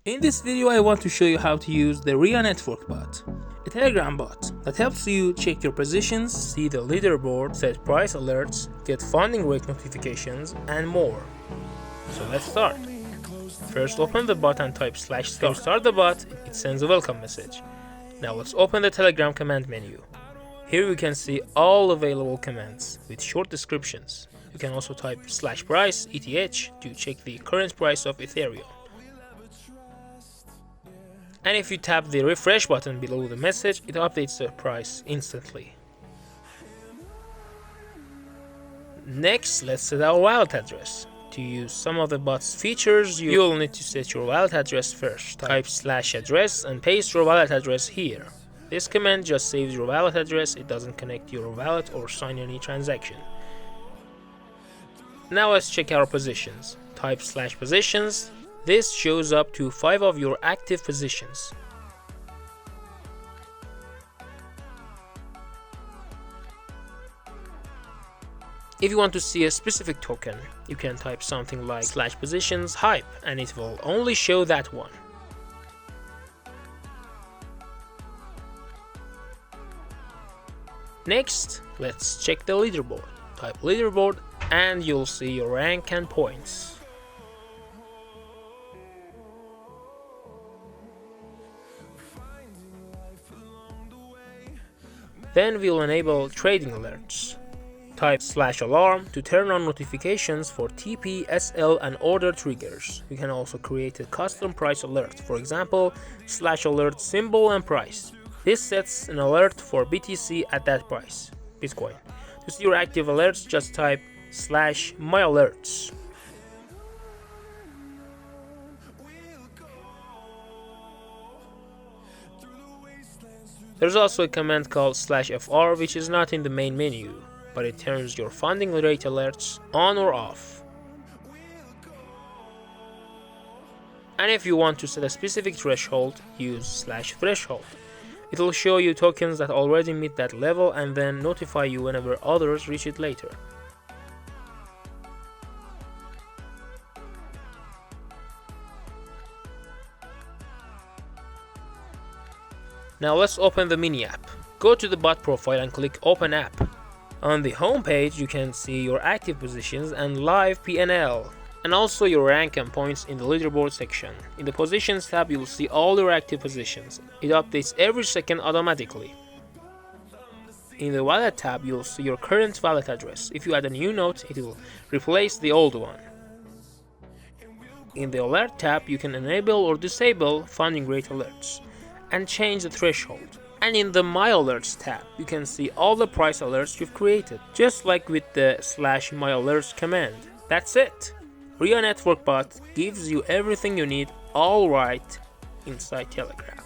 In this video, I want to show you how to use the ReyaNetworkBot, a Telegram bot that helps you check your positions, see the leaderboard, set price alerts, get funding rate notifications, and more. So let's start. First, open the bot and type /start. To start the bot, it sends a welcome message. Now let's open the Telegram command menu. Here you can see all available commands with short descriptions. You can also type /price ETH to check the current price of Ethereum. And if you tap the refresh button below the message, it updates the price instantly. Next, let's set our wallet address. To use some of the bot's features, you'll need to set your wallet address first. Type /address and paste your wallet address here. This command just saves your wallet address, it doesn't connect your wallet or sign any transaction. Now let's check our positions. Type /positions. This shows up to 5 of your active positions. If you want to see a specific token, you can type something like /positions hype and it will only show that one. Next, let's check the leaderboard. Type leaderboard and you'll see your rank and points. Then we'll enable trading alerts. Type /alarm to turn on notifications for TP, SL, and order triggers. You can also create a custom price alert, for example, /alert symbol and price. This sets an alert for BTC at that price, Bitcoin. To see your active alerts, just type /myalerts. There's also a command called /fr, which is not in the main menu, but it turns your funding rate alerts on or off. And if you want to set a specific threshold, use /threshold. It will show you tokens that already meet that level and then notify you whenever others reach it later. Now let's open the mini app. Go to the bot profile and click Open App. On the home page, you can see your active positions and live PNL, and also your rank and points in the leaderboard section. In the Positions tab, you'll see all your active positions. It updates every second automatically. In the Wallet tab, you'll see your current wallet address. If you add a new note, it will replace the old one. In the Alert tab, you can enable or disable funding rate alerts and change the threshold. And in the myalerts tab, you can see all the price alerts you've created, just like with the /myalerts command. That's it! ReyaNetworkBot gives you everything you need all right inside Telegram.